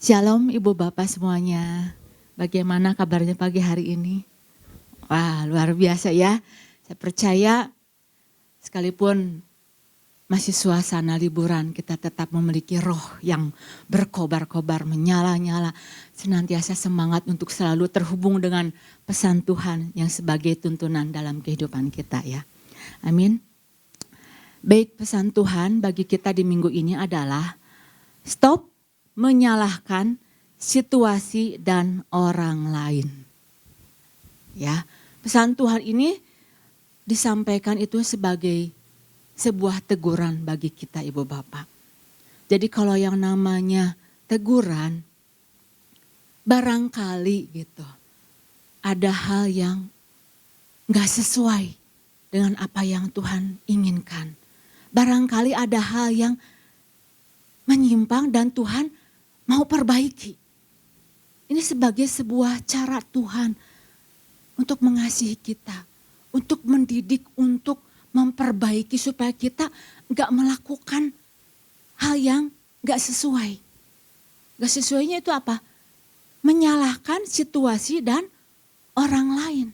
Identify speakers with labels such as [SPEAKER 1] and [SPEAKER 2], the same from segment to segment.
[SPEAKER 1] Shalom Ibu Bapak semuanya. Bagaimana kabarnya pagi hari ini? Wah, luar biasa ya. Saya percaya sekalipun masih suasana liburan, kita tetap memiliki roh yang berkobar-kobar, menyala-nyala. Senantiasa semangat untuk selalu terhubung dengan pesan Tuhan yang sebagai tuntunan dalam kehidupan kita ya. Amin. Baik, pesan Tuhan bagi kita di minggu ini adalah stop menyalahkan situasi dan orang lain. Ya, pesan Tuhan ini disampaikan itu sebagai sebuah teguran bagi kita Ibu Bapak. Jadi kalau yang namanya teguran, barangkali gitu, ada hal yang gak sesuai dengan apa yang Tuhan inginkan. Barangkali ada hal yang menyimpang dan Tuhan mau perbaiki. Ini sebagai sebuah cara Tuhan untuk mengasihi kita, untuk mendidik, untuk memperbaiki supaya kita gak melakukan hal yang gak sesuai. Gak sesuainya itu apa? Menyalahkan situasi dan orang lain.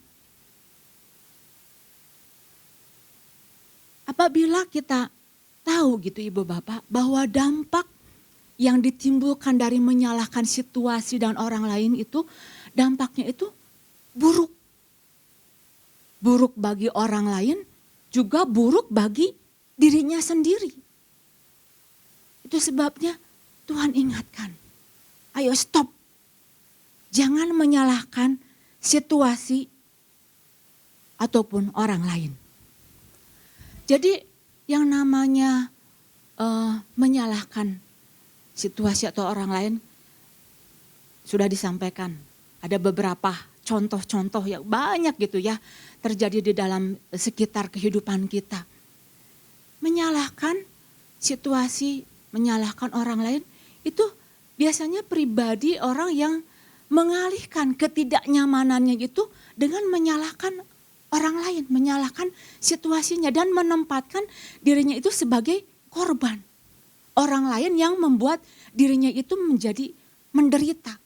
[SPEAKER 1] Apabila kita tahu gitu Ibu Bapak bahwa dampak yang ditimbulkan dari menyalahkan situasi dan orang lain itu dampaknya itu buruk. Buruk bagi orang lain, juga buruk bagi dirinya sendiri. Itu sebabnya Tuhan ingatkan, ayo stop. Jangan menyalahkan situasi ataupun orang lain. Jadi yang namanya menyalahkan situasi atau orang lain sudah disampaikan. Ada beberapa contoh-contoh yang banyak gitu ya terjadi di dalam sekitar kehidupan kita. Menyalahkan situasi, menyalahkan orang lain itu biasanya pribadi orang yang mengalihkan ketidaknyamanannya itu dengan menyalahkan orang lain, menyalahkan situasinya dan menempatkan dirinya itu sebagai korban. Orang lain yang membuat dirinya itu menjadi menderita.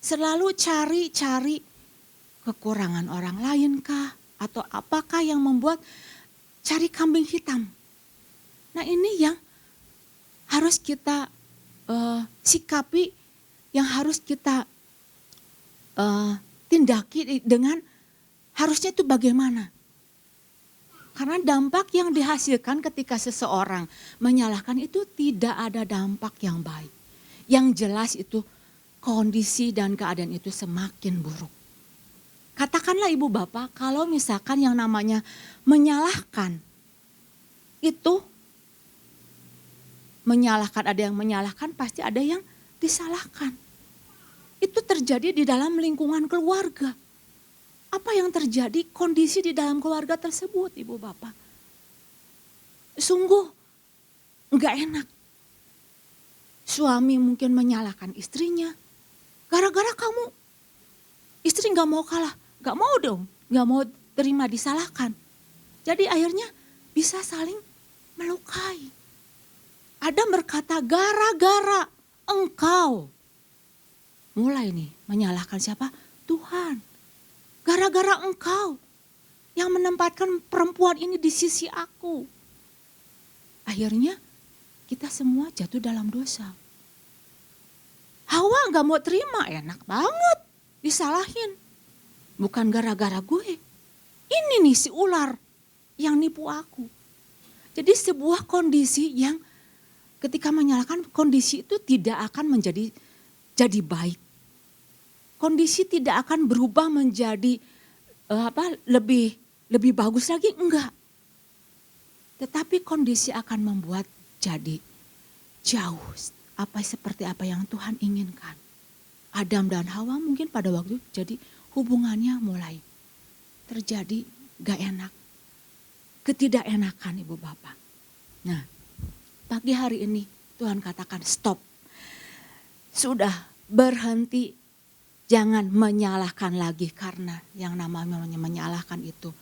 [SPEAKER 1] Selalu cari kekurangan orang lain kah? Atau apakah yang membuat cari kambing hitam? Nah ini yang harus kita sikapi, yang harus kita tindaki dengan harusnya itu bagaimana? Karena dampak yang dihasilkan ketika seseorang menyalahkan itu tidak ada dampak yang baik. Yang jelas itu kondisi dan keadaan itu semakin buruk. Katakanlah Ibu Bapak kalau misalkan yang namanya menyalahkan itu menyalahkan, ada yang menyalahkan pasti ada yang disalahkan. Itu terjadi di dalam lingkungan keluarga. Apa yang terjadi kondisi di dalam keluarga tersebut Ibu Bapak. Sungguh enggak enak. Suami mungkin menyalahkan istrinya. Gara-gara kamu, istri gak mau kalah. Gak mau dong, gak mau terima disalahkan. Jadi akhirnya bisa saling melukai. Adam berkata gara-gara engkau. Mulai nih menyalahkan siapa? Tuhan. Gara-gara engkau yang menempatkan perempuan ini di sisi aku. Akhirnya kita semua jatuh dalam dosa. Hawa gak mau terima, enak banget disalahin. Bukan gara-gara gue. Ini nih si ular yang nipu aku. Jadi sebuah kondisi yang ketika menyalahkan kondisi itu tidak akan jadi baik. Kondisi tidak akan berubah menjadi lebih bagus lagi, enggak. Tetapi kondisi akan membuat jadi jauh seperti apa yang Tuhan inginkan. Adam dan Hawa mungkin pada waktu itu jadi hubungannya mulai terjadi gak enak. Ketidakenakan Ibu Bapak. Nah, pagi hari ini Tuhan katakan stop. Sudah berhenti. Jangan menyalahkan lagi karena yang namanya menyalahkan itu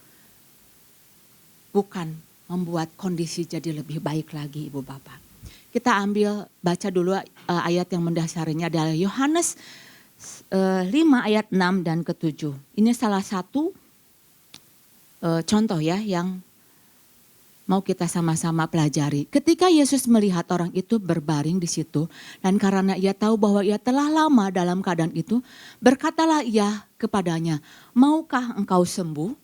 [SPEAKER 1] bukan membuat kondisi jadi lebih baik lagi Ibu Bapak. Kita ambil baca dulu ayat yang mendasarinya adalah Yohanes 5 ayat 6 dan ke-7. Ini salah satu contoh ya yang mau kita sama-sama pelajari. Ketika Yesus melihat orang itu berbaring di situ dan karena ia tahu bahwa ia telah lama dalam keadaan itu, berkatalah ia kepadanya, "Maukah engkau sembuh?"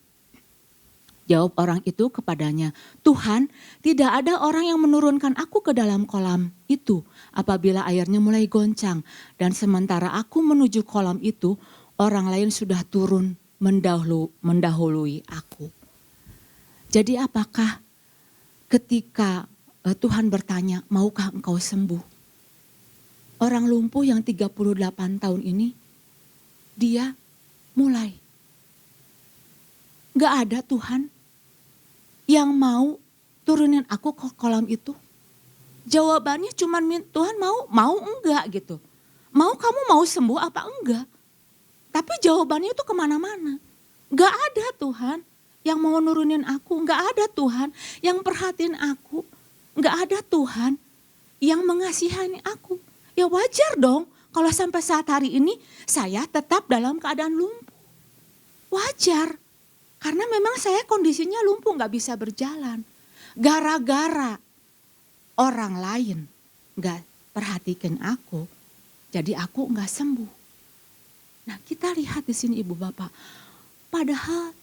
[SPEAKER 1] Jawab orang itu kepadanya, "Tuhan, tidak ada orang yang menurunkan aku ke dalam kolam itu apabila airnya mulai goncang. Dan sementara aku menuju kolam itu, orang lain sudah turun mendahului aku." Jadi apakah ketika Tuhan bertanya, "Maukah engkau sembuh?" Orang lumpuh yang 38 tahun ini, dia mulai. Gak ada Tuhan yang mau turunin aku ke kolam itu. Jawabannya cuma Tuhan mau enggak gitu. Kamu mau sembuh apa enggak? Tapi jawabannya itu kemana-mana. Gak ada Tuhan yang mau nurunin aku. Gak ada Tuhan yang perhatiin aku. Gak ada Tuhan yang mengasihani aku. Ya wajar dong kalau sampai saat hari ini saya tetap dalam keadaan lumpuh. Wajar. Karena memang saya kondisinya lumpuh, gak bisa berjalan. Gara-gara orang lain gak perhatikan aku, jadi aku gak sembuh. Nah kita lihat di sini Ibu Bapak, padahal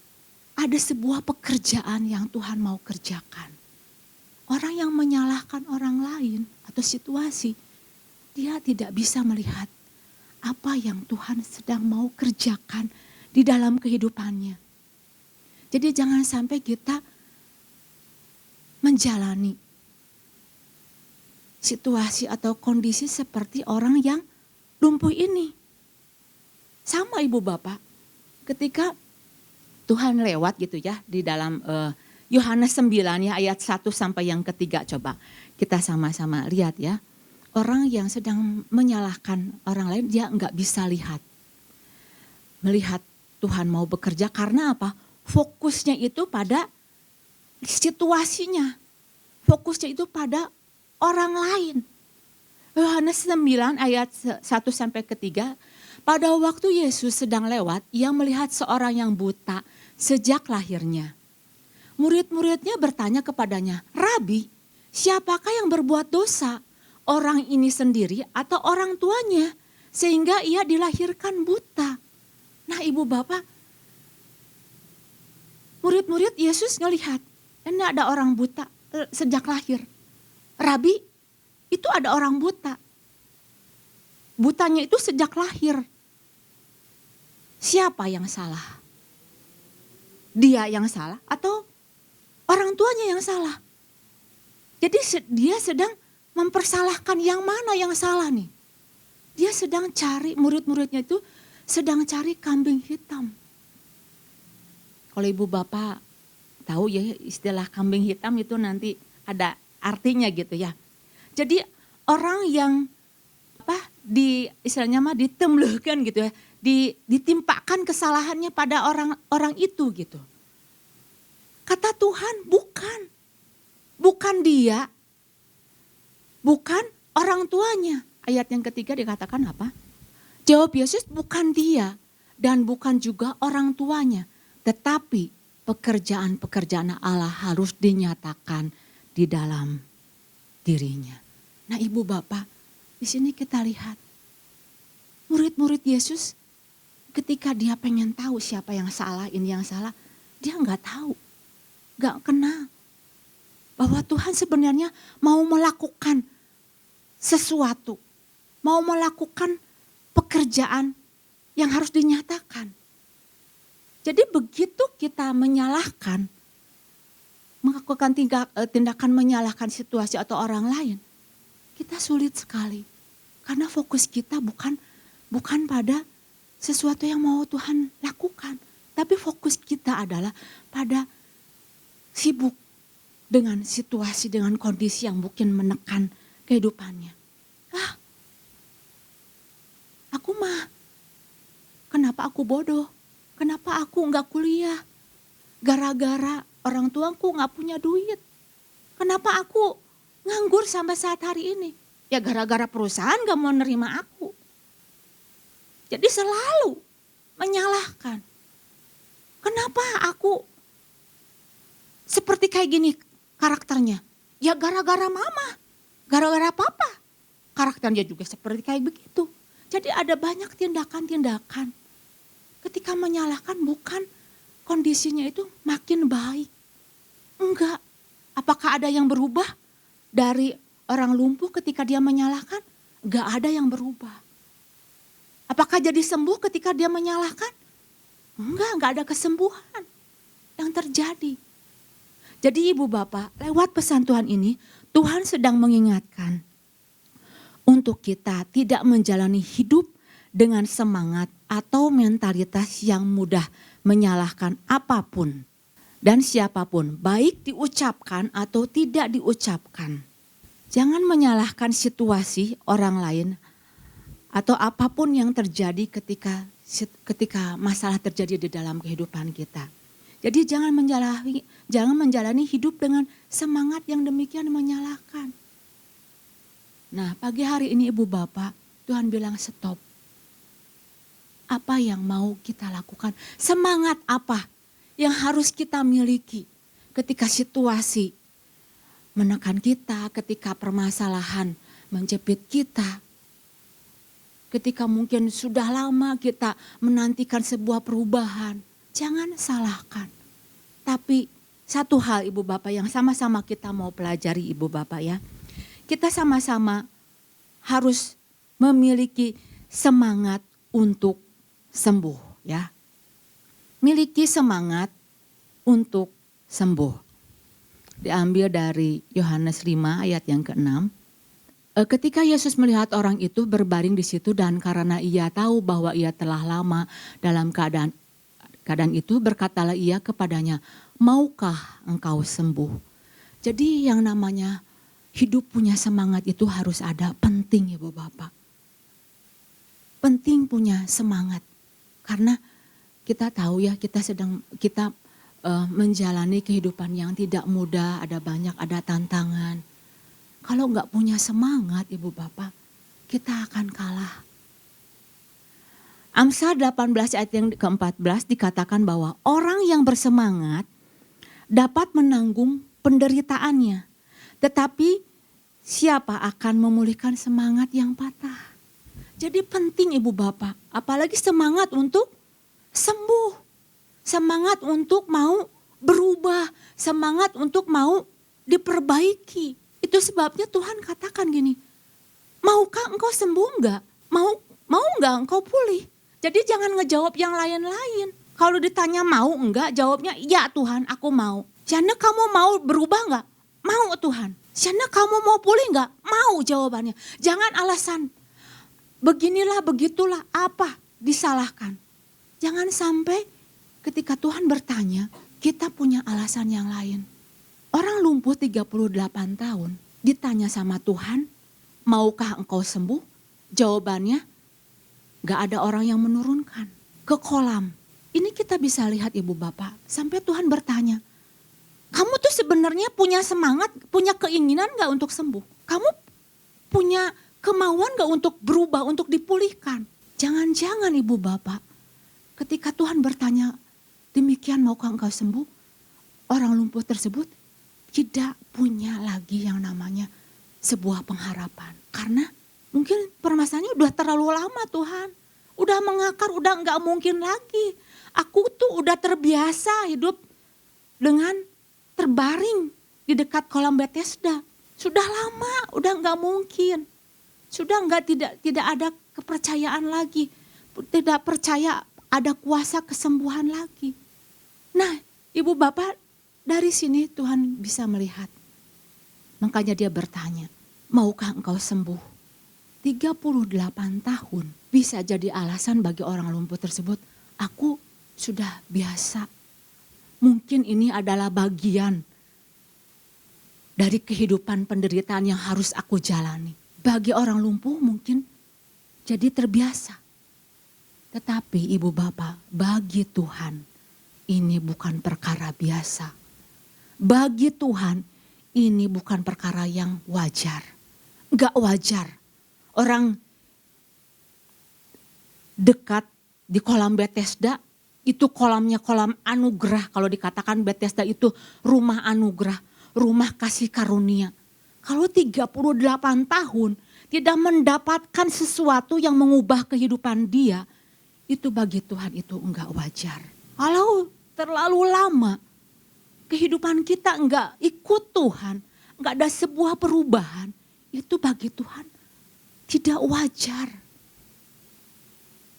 [SPEAKER 1] ada sebuah pekerjaan yang Tuhan mau kerjakan. Orang yang menyalahkan orang lain atau situasi, dia tidak bisa melihat apa yang Tuhan sedang mau kerjakan di dalam kehidupannya. Jadi jangan sampai kita menjalani situasi atau kondisi seperti orang yang lumpuh ini. Sama Ibu Bapak, ketika Tuhan lewat gitu ya di dalam Yohanes 9 ya ayat 1 sampai yang ketiga, coba kita sama-sama lihat ya. Orang yang sedang menyalahkan orang lain dia enggak bisa melihat Tuhan mau bekerja karena apa? Fokusnya itu pada situasinya. Fokusnya itu pada orang lain. Yohanes 9 ayat 1 sampai ketiga. Pada waktu Yesus sedang lewat, ia melihat seorang yang buta sejak lahirnya. Murid-muridnya bertanya kepadanya, "Rabi, siapakah yang berbuat dosa? Orang ini sendiri atau orang tuanya? Sehingga ia dilahirkan buta." Nah Ibu Bapak, murid-murid Yesus ngelihat, ini ada orang buta sejak lahir. "Rabi, itu ada orang buta. Butanya itu sejak lahir. Siapa yang salah? Dia yang salah atau orang tuanya yang salah?" Jadi dia sedang mempersalahkan yang mana yang salah nih. Dia sedang cari, murid-muridnya itu sedang cari kambing hitam. Kalau Ibu Bapak tahu ya istilah kambing hitam itu nanti ada artinya gitu ya. Jadi orang yang istilahnya ditemluhkan gitu ya, ditimpakan kesalahannya pada orang itu gitu. Kata Tuhan bukan dia, bukan orang tuanya. Ayat yang ketiga dikatakan apa? Jawab Yesus, bukan dia dan bukan juga orang tuanya. Tetapi pekerjaan-pekerjaan Allah harus dinyatakan di dalam dirinya. Nah Ibu Bapak, di sini kita lihat murid-murid Yesus ketika dia pengen tahu siapa yang salah, ini yang salah, dia nggak tahu, nggak kenal bahwa Tuhan sebenarnya mau melakukan sesuatu, mau melakukan pekerjaan yang harus dinyatakan. Jadi begitu kita menyalahkan, melakukan tindakan menyalahkan situasi atau orang lain, kita sulit sekali. Karena fokus kita bukan pada sesuatu yang mau Tuhan lakukan. Tapi fokus kita adalah pada sibuk dengan situasi, dengan kondisi yang mungkin menekan kehidupannya. Kenapa aku bodoh? Kenapa aku nggak kuliah? Gara-gara orang tuaku nggak punya duit. Kenapa aku nganggur sampai saat hari ini. Ya gara-gara perusahaan gak mau nerima aku. Jadi selalu menyalahkan. Kenapa aku seperti kayak gini karakternya? Ya gara-gara mama, gara-gara papa. Karakternya juga seperti kayak begitu. Jadi ada banyak tindakan-tindakan. Ketika menyalahkan bukan kondisinya itu makin baik. Enggak. Apakah ada yang berubah dari orang lumpuh ketika dia menyalahkan? Enggak ada yang berubah. Apakah jadi sembuh ketika dia menyalahkan? Enggak ada kesembuhan yang terjadi. Jadi ibu bapak, lewat pesan Tuhan ini, Tuhan sedang mengingatkan untuk kita tidak menjalani hidup dengan semangat atau mentalitas yang mudah menyalahkan apapun dan siapapun, baik diucapkan atau tidak diucapkan. Jangan menyalahkan situasi orang lain atau apapun yang terjadi ketika masalah terjadi di dalam kehidupan kita. Jadi jangan menjalani hidup dengan semangat yang demikian menyalahkan. Nah, pagi hari ini ibu bapak, Tuhan bilang stop. Apa yang mau kita lakukan? Semangat apa yang harus kita miliki ketika situasi menekan kita, ketika permasalahan menjepit kita. Ketika mungkin sudah lama kita menantikan sebuah perubahan. Jangan salahkan. Tapi satu hal ibu bapak yang sama-sama kita mau pelajari ibu bapak ya. Kita sama-sama harus memiliki semangat untuk sembuh ya. Miliki semangat untuk sembuh. Diambil dari Yohanes 5 ayat yang ke-6. Ketika Yesus melihat orang itu berbaring di situ dan karena ia tahu bahwa ia telah lama dalam keadaan itu, berkatalah ia kepadanya, maukah engkau sembuh? Jadi yang namanya hidup punya semangat itu harus ada, penting ibu bapak. Penting punya semangat. Karena kita tahu ya kita menjalani kehidupan yang tidak mudah, ada tantangan. Kalau nggak punya semangat ibu bapak, kita akan kalah. Amsal 18 ayat yang ke-14 dikatakan bahwa orang yang bersemangat dapat menanggung penderitaannya. Tetapi siapa akan memulihkan semangat yang patah? Jadi penting ibu bapak, apalagi semangat untuk sembuh. Semangat untuk mau berubah, semangat untuk mau diperbaiki. Itu sebabnya Tuhan katakan gini, maukah engkau sembuh enggak? Mau enggak engkau pulih? Jadi jangan ngejawab yang lain-lain. Kalau ditanya mau enggak, jawabnya ya Tuhan aku mau. Jana kamu mau berubah enggak? Mau Tuhan. Jana kamu mau pulih enggak? Mau jawabannya. Jangan alasan beginilah begitulah apa disalahkan. Jangan sampai ketika Tuhan bertanya kita punya alasan yang lain. Orang lumpuh 38 tahun ditanya sama Tuhan, maukah engkau sembuh? Jawabannya, gak ada orang yang menurunkan ke kolam. Ini kita bisa lihat ibu bapak, sampai Tuhan bertanya, kamu tuh sebenarnya punya semangat, punya keinginan gak untuk sembuh? Kamu punya kemauan gak untuk berubah, untuk dipulihkan? Jangan-jangan ibu bapak, ketika Tuhan bertanya, demikian maukah engkau sembuh? Orang lumpuh tersebut tidak punya lagi yang namanya sebuah pengharapan. Karena mungkin permasalahannya udah terlalu lama Tuhan. Udah mengakar, udah gak mungkin lagi. Aku tuh udah terbiasa hidup dengan terbaring di dekat kolam Bethesda. Sudah lama, udah gak mungkin. Sudah tidak ada kepercayaan lagi. Tidak percaya ada kuasa kesembuhan lagi. Nah ibu bapak, dari sini Tuhan bisa melihat. Makanya dia bertanya, maukah engkau sembuh? 38 tahun bisa jadi alasan bagi orang lumpuh tersebut. Aku sudah biasa. Mungkin ini adalah bagian dari kehidupan penderitaan yang harus aku jalani. Bagi orang lumpuh mungkin jadi terbiasa. Tetapi ibu bapak, bagi Tuhan ini bukan perkara biasa. Bagi Tuhan ini bukan perkara yang wajar. Enggak wajar. Orang dekat di kolam Bethesda, itu kolamnya kolam anugerah. Kalau dikatakan Bethesda itu rumah anugerah, rumah kasih karunia. Kalau 38 tahun tidak mendapatkan sesuatu yang mengubah kehidupan dia, itu bagi Tuhan itu enggak wajar. Kalau terlalu lama kehidupan kita enggak ikut Tuhan, enggak ada sebuah perubahan, itu bagi Tuhan tidak wajar.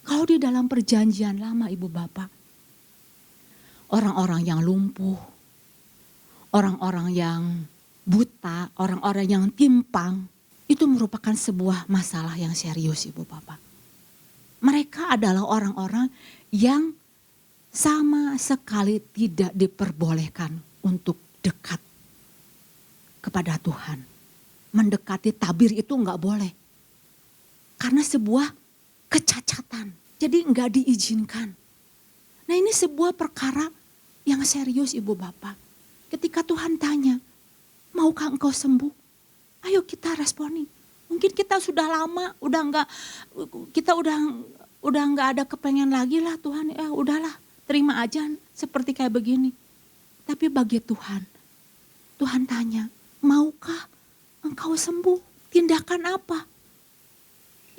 [SPEAKER 1] Kalau di dalam perjanjian lama Ibu Bapak, orang-orang yang lumpuh, orang-orang yang buta, orang-orang yang timpang, itu merupakan sebuah masalah yang serius Ibu Bapak. Mereka adalah orang-orang yang sama sekali tidak diperbolehkan untuk dekat kepada Tuhan. Mendekati tabir itu enggak boleh. Karena sebuah kecacatan. Jadi enggak diizinkan. Nah ini sebuah perkara yang serius Ibu Bapak. Ketika Tuhan tanya, maukah engkau sembuh? Ayo kita responi. Mungkin kita sudah lama, kita udah enggak ada kepengen lagi lah Tuhan. Udahlah, terima aja seperti kayak begini. Tapi bagi Tuhan, Tuhan tanya, maukah engkau sembuh? Tindakan apa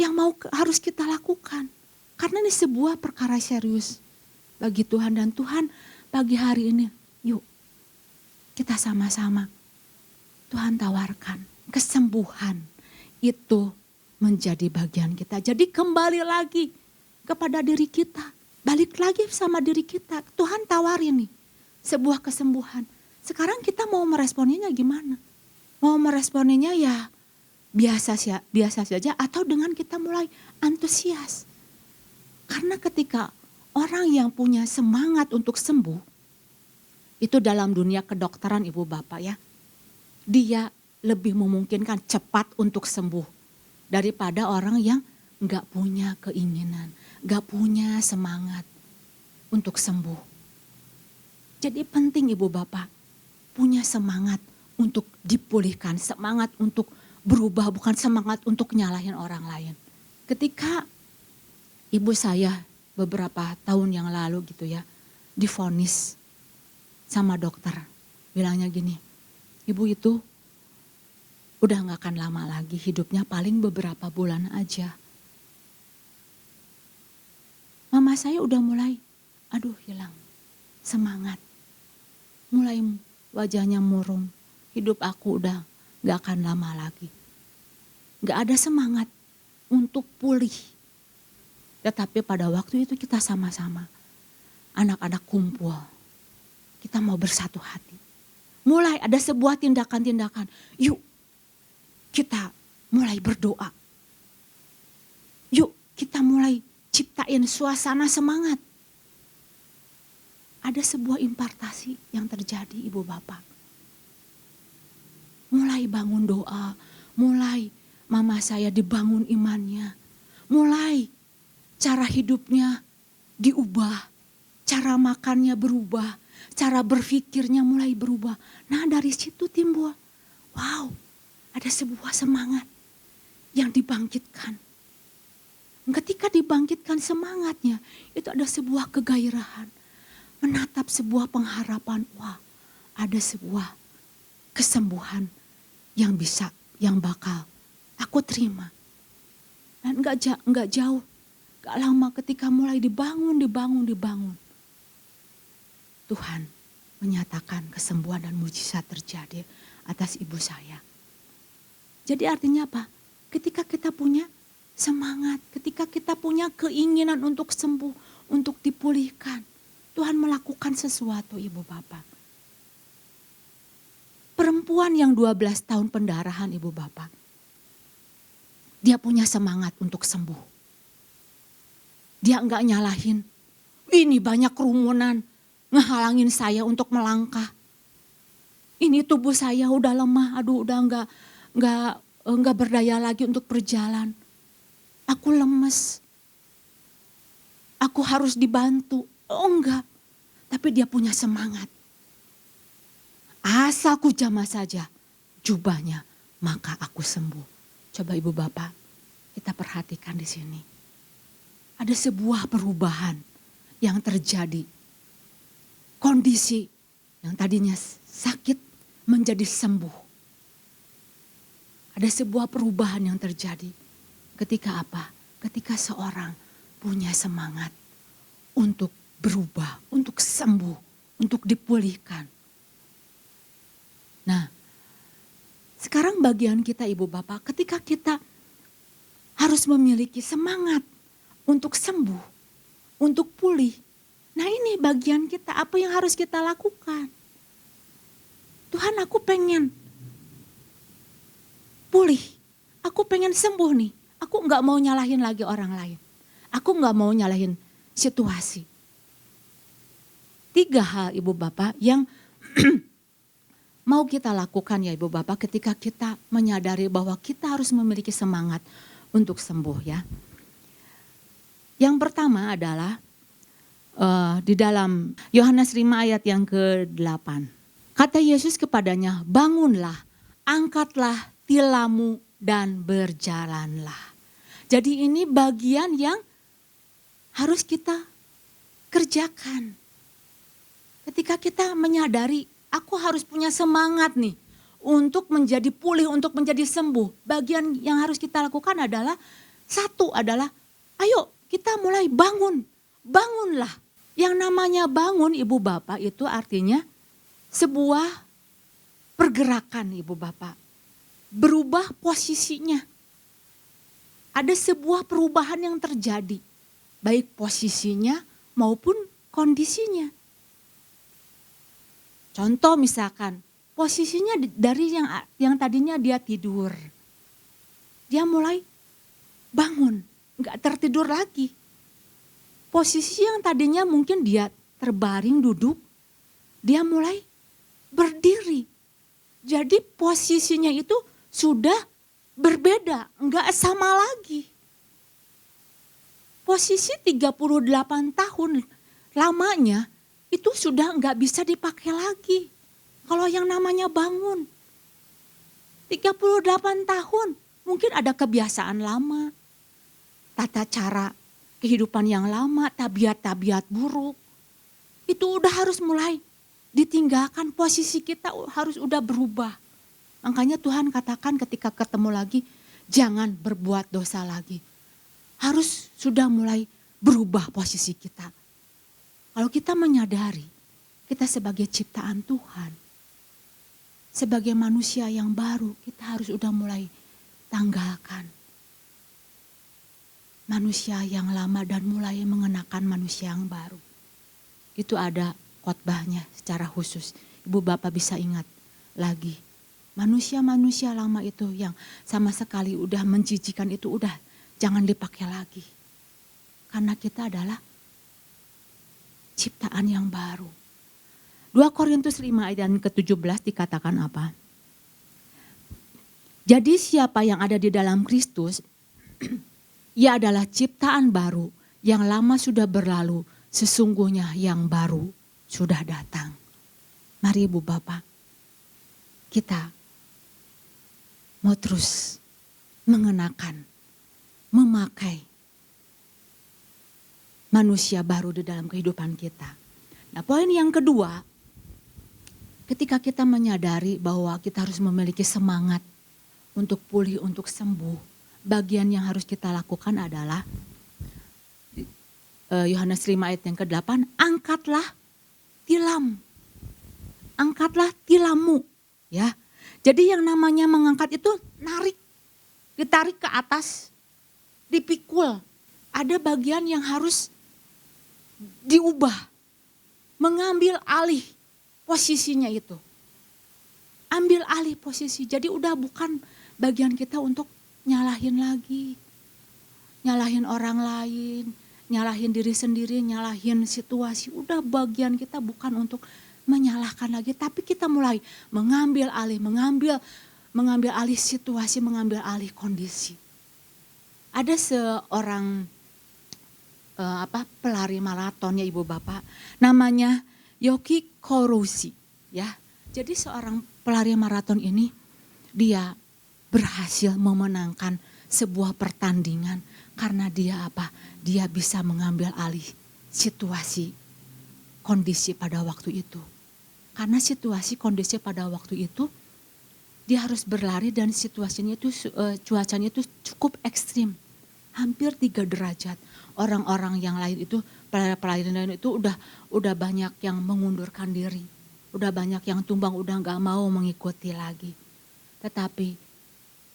[SPEAKER 1] yang harus kita lakukan? Karena ini sebuah perkara serius bagi Tuhan, dan Tuhan pagi hari ini, yuk kita sama-sama Tuhan tawarkan kesembuhan itu menjadi bagian kita. Jadi kembali lagi kepada diri kita, balik lagi sama diri kita. Tuhan tawarin nih sebuah kesembuhan. Sekarang kita mau meresponinya gimana? Mau meresponinya ya biasa saja atau dengan kita mulai antusias. Karena ketika orang yang punya semangat untuk sembuh, itu dalam dunia kedokteran Ibu Bapak ya, dia lebih memungkinkan cepat untuk sembuh daripada orang yang gak punya keinginan, gak punya semangat untuk sembuh. Jadi penting Ibu Bapak punya semangat untuk dipulihkan, semangat untuk berubah, bukan semangat untuk nyalahin orang lain. Ketika ibu saya beberapa tahun yang lalu gitu ya, divonis sama dokter, bilangnya gini, ibu itu udah gak akan lama lagi, hidupnya paling beberapa bulan aja. Mama saya udah mulai, hilang semangat, mulai wajahnya murung, hidup aku udah gak akan lama lagi. Gak ada semangat untuk pulih. Tetapi pada waktu itu kita sama-sama, anak-anak kumpul, kita mau bersatu hati. Mulai ada sebuah tindakan-tindakan, yuk kita mulai berdoa. Yuk kita mulai ciptain suasana semangat. Ada sebuah impartasi yang terjadi Ibu Bapak. Mulai bangun doa, mulai mama saya dibangun imannya. Mulai cara hidupnya diubah, cara makannya berubah, cara berpikirnya mulai berubah. Nah dari situ timbul, wow, ada sebuah semangat yang dibangkitkan. Ketika dibangkitkan semangatnya, itu ada sebuah kegairahan. Menatap sebuah pengharapan, wah ada sebuah kesembuhan yang bakal aku terima. Dan enggak jauh, enggak lama ketika mulai dibangun. Tuhan menyatakan kesembuhan dan mujizat terjadi atas ibu saya. Jadi artinya apa? Ketika kita punya semangat, ketika kita punya keinginan untuk sembuh, untuk dipulihkan, Tuhan melakukan sesuatu Ibu Bapak. Perempuan yang 12 tahun pendarahan Ibu Bapak, dia punya semangat untuk sembuh. Dia enggak nyalahin, ini banyak kerumunan, ngehalangin saya untuk melangkah. Ini tubuh saya udah lemah, udah enggak berdaya lagi untuk berjalan. Aku lemes, aku harus dibantu. Oh enggak, tapi dia punya semangat. Asal ku jamah saja, jubahnya, maka aku sembuh. Coba Ibu Bapak, kita perhatikan di sini. Ada sebuah perubahan yang terjadi. Kondisi yang tadinya sakit menjadi sembuh. Ada sebuah perubahan yang terjadi. Ketika apa? Ketika seorang punya semangat untuk berubah, untuk sembuh, untuk dipulihkan. Nah, sekarang bagian kita Ibu Bapak, ketika kita harus memiliki semangat untuk sembuh, untuk pulih. Nah ini bagian kita, apa yang harus kita lakukan? Tuhan, aku pengen pulih, aku pengen sembuh nih. Aku gak mau nyalahin lagi orang lain. Aku gak mau nyalahin situasi. 3 hal Ibu Bapak yang mau kita lakukan ya Ibu Bapak ketika kita menyadari bahwa kita harus memiliki semangat untuk sembuh ya. Yang pertama adalah di dalam Yohanes 5 ayat yang ke-8. Kata Yesus kepadanya, bangunlah, angkatlah tilammu dan berjalanlah. Jadi ini bagian yang harus kita kerjakan. Ketika kita menyadari, aku harus punya semangat nih untuk menjadi pulih, untuk menjadi sembuh. Bagian yang harus kita lakukan adalah, satu adalah, ayo kita mulai bangun, bangunlah. Yang namanya bangun Ibu Bapak itu artinya sebuah pergerakan Ibu Bapak. Berubah posisinya. Ada sebuah perubahan yang terjadi. Baik posisinya maupun kondisinya. Contoh misalkan posisinya dari yang tadinya dia tidur. Dia mulai bangun, gak tertidur lagi. Posisi yang tadinya mungkin dia terbaring duduk, dia mulai berdiri. Jadi posisinya itu sudah berbeda, enggak sama lagi. Posisi 38 tahun lamanya itu sudah enggak bisa dipakai lagi. Kalau yang namanya bangun. 38 tahun mungkin ada kebiasaan lama. Tata cara kehidupan yang lama, tabiat-tabiat buruk. Itu udah harus mulai ditinggalkan, posisi kita harus udah berubah. Makanya Tuhan katakan ketika ketemu lagi, jangan berbuat dosa lagi. Harus sudah mulai berubah posisi kita. Kalau kita menyadari, kita sebagai ciptaan Tuhan, sebagai manusia yang baru, kita harus udah mulai tanggalkan manusia yang lama dan mulai mengenakan manusia yang baru. Itu ada khotbahnya secara khusus. Ibu Bapak bisa ingat lagi. Manusia-manusia lama itu yang sama sekali udah menjijikan itu udah jangan dipakai lagi. Karena kita adalah ciptaan yang baru. 2 Korintus 5 ayat yang ke-17 dikatakan apa? Jadi siapa yang ada di dalam Kristus, ia adalah ciptaan baru, yang lama sudah berlalu, sesungguhnya yang baru sudah datang. Mari Ibu Bapak, kita mau terus mengenakan, memakai manusia baru di dalam kehidupan kita. Nah, poin yang kedua, ketika kita menyadari bahwa kita harus memiliki semangat untuk pulih, untuk sembuh, bagian yang harus kita lakukan adalah Yohanes 5 ayat yang ke-8, angkatlah tilam. Angkatlah tilammu, ya. Jadi yang namanya mengangkat itu narik, ditarik ke atas, dipikul. Ada bagian yang harus diubah, mengambil alih posisinya itu. Ambil alih posisi, jadi udah bukan bagian kita untuk nyalahin lagi. Nyalahin orang lain, nyalahin diri sendiri, nyalahin situasi. Udah bagian kita bukan untuk menyalahkan lagi, tapi kita mulai mengambil alih situasi, mengambil alih kondisi. Ada seorang pelari maraton ya Ibu Bapak, namanya Yoki Korusi ya. Jadi seorang pelari maraton ini dia berhasil memenangkan sebuah pertandingan karena dia apa? Dia bisa mengambil alih situasi kondisi pada waktu itu. Karena situasi kondisi pada waktu itu dia harus berlari dan situasinya itu cuacanya itu cukup ekstrim. Hampir 3 derajat. Orang-orang yang lain itu, pelayan lain itu udah banyak yang mengundurkan diri. Udah banyak yang tumbang, udah gak mau mengikuti lagi. Tetapi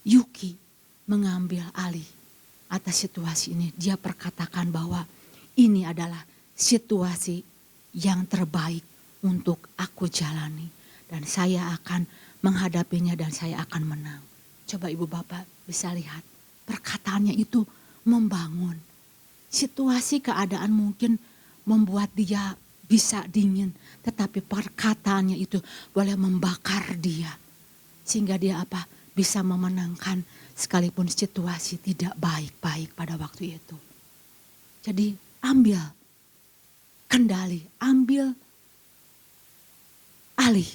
[SPEAKER 1] Yuki mengambil alih atas situasi ini. Dia perkatakan bahwa ini adalah situasi yang terbaik untuk aku jalani. Dan saya akan menghadapinya dan saya akan menang. Coba ibu bapak bisa lihat. Perkataannya itu membangun. Situasi keadaan mungkin membuat dia bisa dingin. Tetapi perkataannya itu boleh membakar dia. Sehingga dia apa? Bisa memenangkan sekalipun situasi tidak baik-baik pada waktu itu. Jadi ambil kendali, ambil alih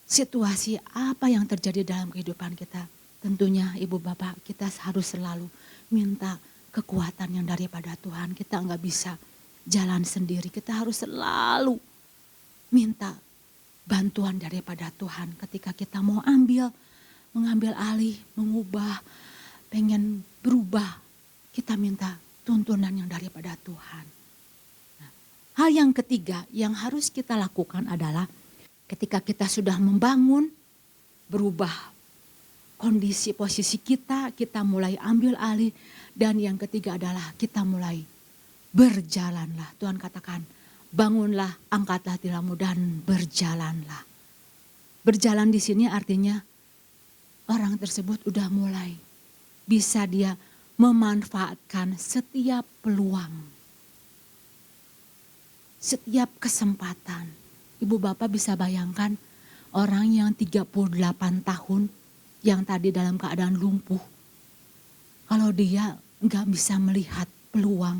[SPEAKER 1] situasi apa yang terjadi dalam kehidupan kita. Tentunya ibu bapak kita harus selalu minta kekuatan yang daripada Tuhan. Kita enggak bisa jalan sendiri, kita harus selalu minta bantuan daripada Tuhan. Ketika kita mau mengambil alih, mengubah, pengen berubah, kita minta tuntunan yang daripada Tuhan. Nah, hal yang ketiga yang harus kita lakukan adalah ketika kita sudah membangun, berubah kondisi posisi kita mulai ambil alih. Dan yang ketiga adalah kita mulai berjalanlah. Tuhan katakan, bangunlah, angkatlah tilammu dan berjalanlah. Berjalan di sini artinya orang tersebut udah mulai bisa dia memanfaatkan setiap peluang. Setiap kesempatan. Ibu bapak bisa bayangkan orang yang 38 tahun yang tadi dalam keadaan lumpuh. Kalau dia nggak bisa melihat peluang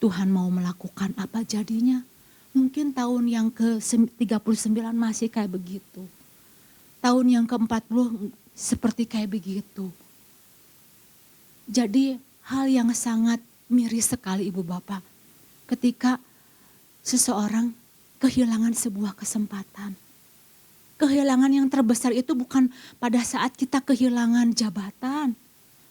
[SPEAKER 1] Tuhan mau melakukan apa jadinya. Mungkin tahun yang ke-39 masih kayak begitu. Tahun yang ke-40 seperti kayak begitu. Jadi hal yang sangat miris sekali ibu bapak. Ketika seseorang kehilangan sebuah kesempatan. Kehilangan yang terbesar itu bukan pada saat kita kehilangan jabatan.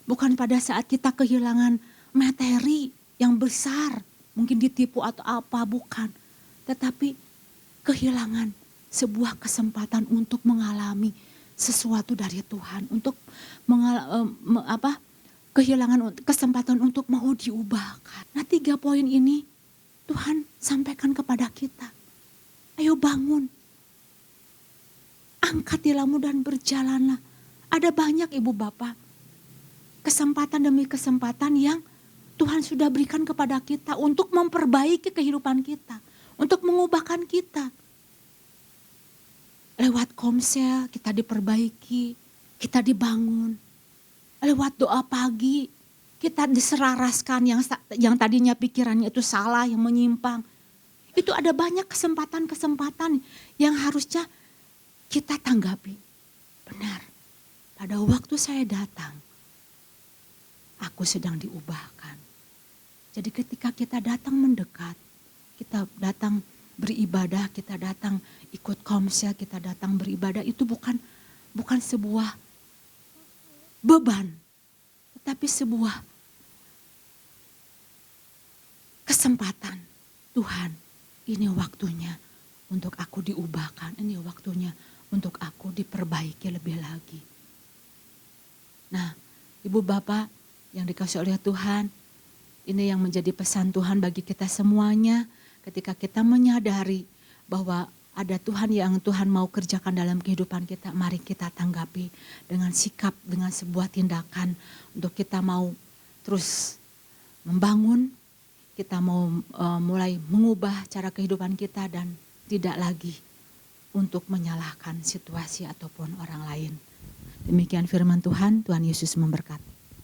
[SPEAKER 1] Bukan pada saat kita kehilangan materi yang besar. Mungkin ditipu atau apa, bukan. Tetapi kehilangan sebuah kesempatan untuk mengalami sesuatu dari Tuhan. Untuk kehilangan kesempatan untuk mau diubahkan. Nah 3 poin ini Tuhan sampaikan kepada kita. Ayo bangun. Angkat tilammu dan berjalanlah. Ada banyak ibu bapak. Kesempatan demi kesempatan yang Tuhan sudah berikan kepada kita untuk memperbaiki kehidupan kita. Untuk mengubahkan kita. Lewat komsel kita diperbaiki, kita dibangun. Lewat doa pagi kita diseraraskan yang tadinya pikirannya itu salah, yang menyimpang. Itu ada banyak kesempatan-kesempatan yang harusnya kita tanggapi. Benar, pada waktu saya datang, aku sedang diubahkan. Jadi ketika kita datang mendekat, kita datang beribadah, kita datang ikut komsel, kita datang beribadah, itu bukan sebuah beban, tetapi sebuah kesempatan. Tuhan, ini waktunya untuk aku diubahkan, ini waktunya untuk aku diperbaiki lebih lagi. Nah, ibu bapak yang dikasih oleh Tuhan, ini yang menjadi pesan Tuhan bagi kita semuanya. Ketika kita menyadari bahwa ada Tuhan yang Tuhan mau kerjakan dalam kehidupan kita, mari kita tanggapi dengan sikap, dengan sebuah tindakan untuk kita mau terus membangun, kita mau mulai mengubah cara kehidupan kita dan tidak lagi untuk menyalahkan situasi ataupun orang lain. Demikian firman Tuhan, Tuhan Yesus memberkati.